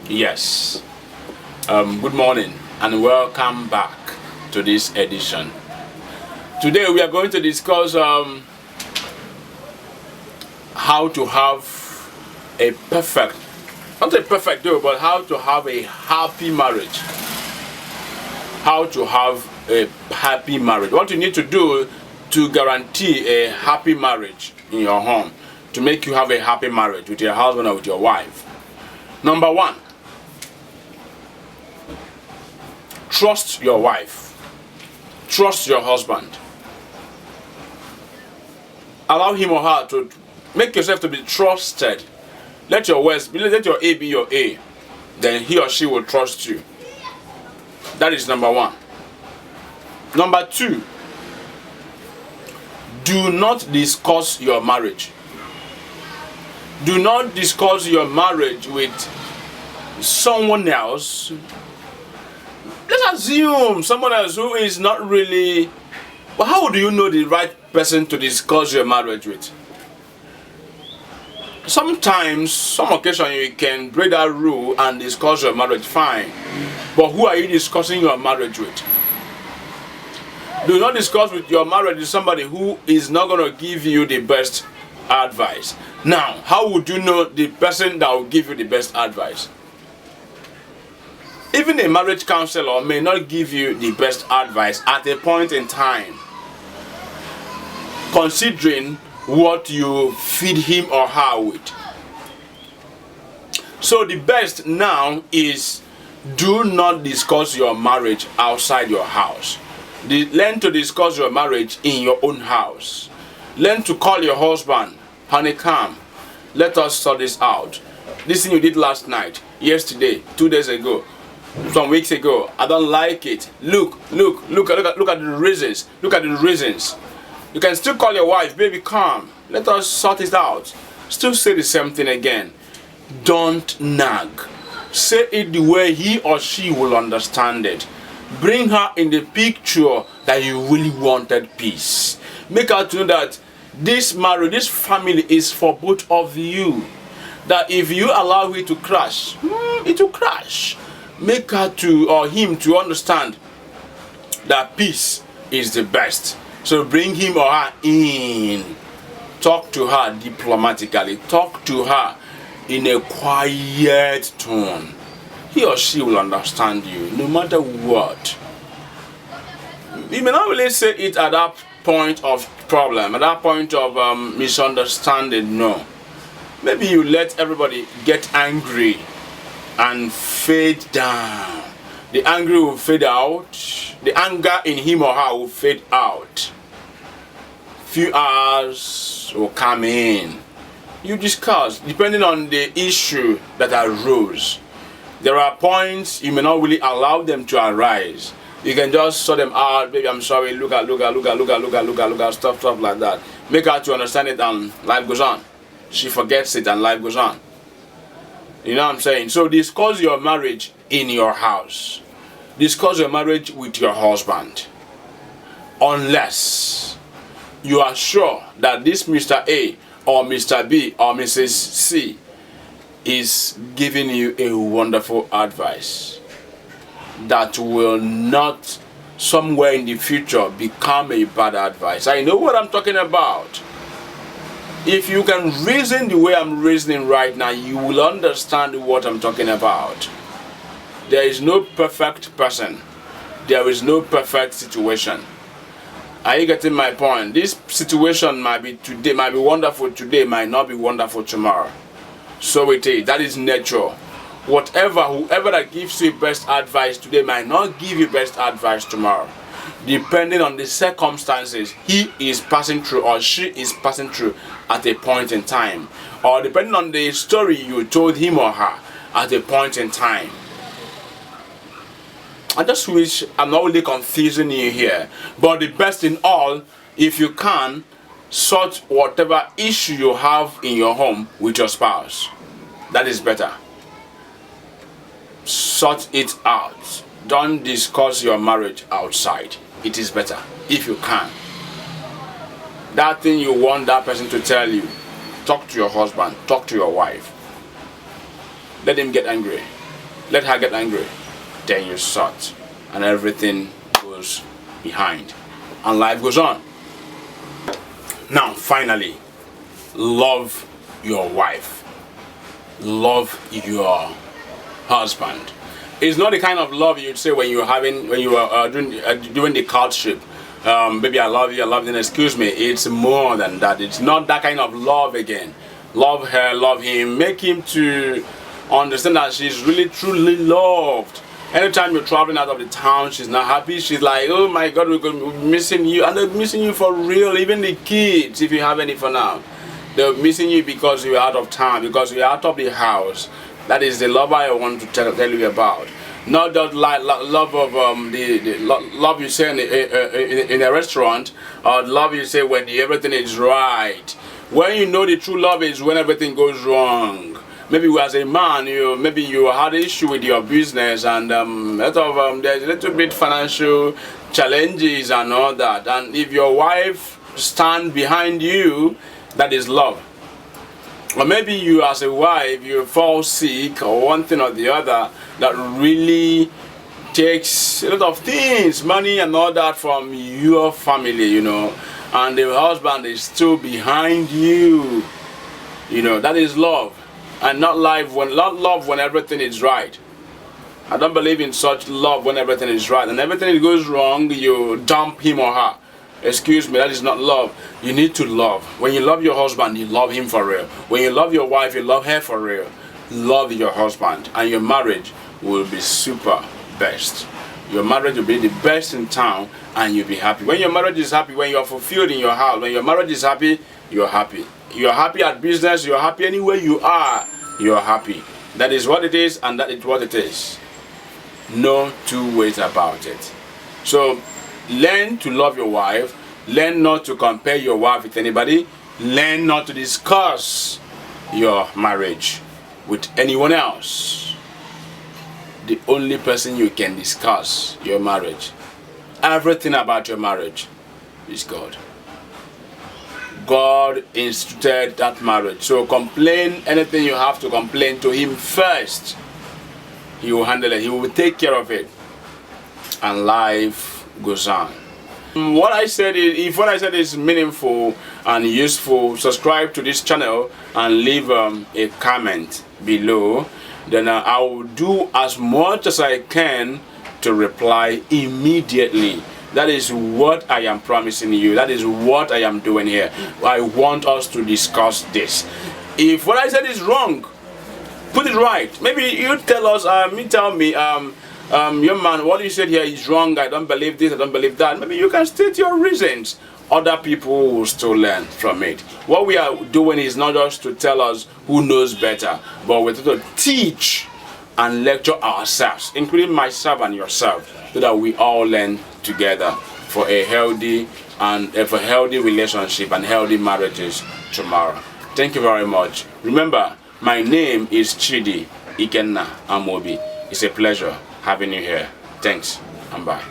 Yes. Good morning and welcome back to this edition. Today we are going to discuss how to have a perfect, not a perfect though, but how to have a happy marriage. How to have a happy marriage. What you need to do to guarantee a happy marriage in your home, to make you have a happy marriage with your husband or with your wife. Number one, trust your wife. Trust your husband. Allow him or her to make yourself to be trusted. Let your A be your A. Then he or she will trust you. That is number one. Number two, do not discuss your marriage. Do not discuss your marriage with someone else. Let's assume someone else who is not really. Well, how do you know the right person to discuss your marriage with? Sometimes, some occasion you can break that rule and discuss your marriage, fine. But who are you discussing your marriage with? Do not discuss with your marriage with somebody who is not going to give you the best advice. Now, how would you know the person that will give you the best advice? Even a marriage counselor may not give you the best advice at a point in time, considering what you feed him or her with. So the best now is, do not discuss your marriage outside your house. Learn to discuss your marriage in your own house. Learn to call your husband, honey, come, let us sort this out. This thing you did last night, yesterday, 2 days ago, some weeks ago, I don't like it. Look at the reasons. Look at the reasons. You can still call your wife, baby, come, let us sort it out. Still say the same thing again. Don't nag. Say it the way he or she will understand it. Bring her in the picture that you really wanted peace. Make her to know that this marriage, this family is for both of you. That if you allow it to crash, it will crash. Make her to or him to understand that peace is the best. So bring him or her in. Talk to her diplomatically. Talk to her in a quiet tone. He or she will understand you no matter what. You may not really say it at that point of problem, at that point of misunderstanding, no. Maybe you let everybody get angry and fade down. The anger will fade out. The anger in him or her will fade out. Few hours will come in. You discuss, depending on the issue that arose. There are points you may not really allow them to arise. You can just sort them out. Baby, I'm sorry. Look at, stuff like that. Make her to understand it and life goes on. She forgets it and life goes on. You know what I'm saying? So discuss your marriage in your house. Discuss your marriage with your husband. Unless you are sure that this Mr. A or Mr. B or Mrs. C is giving you a wonderful advice that will not somewhere in the future become a bad advice. I know what I'm talking about. If you can reason the way I'm reasoning right now, you will understand what I'm talking about. There is no perfect person. There is no perfect situation. Are you getting my point? This situation might be wonderful today, might not be wonderful tomorrow. So it is. That is nature. Whoever that gives you best advice today might not give you best advice tomorrow. Depending on the circumstances he is passing through or she is passing through at a point in time. Or depending on the story you told him or her at a point in time. I just wish I'm not really confusing you here. But the best in all, if you can, sort whatever issue you have in your home with your spouse. That is better. Sort it out. Don't discuss your marriage outside. It is better if you can. That thing you want that person to tell you, talk to your husband, talk to your wife. Let him get angry. let her get angry. Then you sort, and everything goes behind, and life goes on. Now, finally, love your wife. Love your husband. It's not the kind of love you'd say when you are doing the courtship. Baby, I love you, excuse me. It's more than that. It's not that kind of love again. Love her, love him. Make him to understand that she's really, truly loved. Anytime you're traveling out of the town, she's not happy. She's like, oh my God, we're missing you. And they're missing you for real. Even the kids, if you have any for now. They're missing you because you're out of town, because you're out of the house. That is the love I want to tell you about. Not that love of the love you say in a restaurant, or love you say when everything is right. When you know the true love is when everything goes wrong. Maybe as a man, maybe you had an issue with your business, and there's a little bit financial challenges and all that. And if your wife stand behind you, that is love. Or maybe you as a wife, you fall sick or one thing or the other, that really takes a lot of things, money and all that from your family, and the husband is still behind you. That is love. And not love when everything is right. I don't believe in such love when everything is right. And everything that goes wrong, you dump him or her. Excuse me, that is not love. You need to love. When you love your husband, you love him for real. When you love your wife, you love her for real. Love your husband, and your marriage will be super best. Your marriage will be the best in town, and you'll be happy. When your marriage is happy, when you're fulfilled in your house, when your marriage is happy, you're happy. You're happy at business, you're happy anywhere you are, you're happy. That is what it is, and that is what it is. No two ways about it. So, learn to love your wife. Learn not to compare your wife with anybody. Learn not to discuss your marriage with anyone else. The only person you can discuss your marriage, everything about your marriage, is God. God instituted that marriage. So complain anything you have to complain to him first. He will handle it. He will take care of it. And life goes on. What I said is meaningful and useful, subscribe to this channel and leave a comment below. Then I will do as much as I can to reply immediately. That is what I am promising you. That is what I am doing here. I want us to discuss this. If what I said is wrong, put it right. Maybe you tell us, tell me, young man, what you said here is wrong. I don't believe this, I don't believe that. Maybe you can state your reasons. Other people will still learn from it. What we are doing is not just to tell us who knows better, but we're to teach and lecture ourselves, including myself and yourself, so that we all learn together for a healthy relationship and healthy marriages tomorrow. Thank you very much. Remember, my name is Chidi Ikenna Amobi. It's a pleasure having you here. Thanks and bye.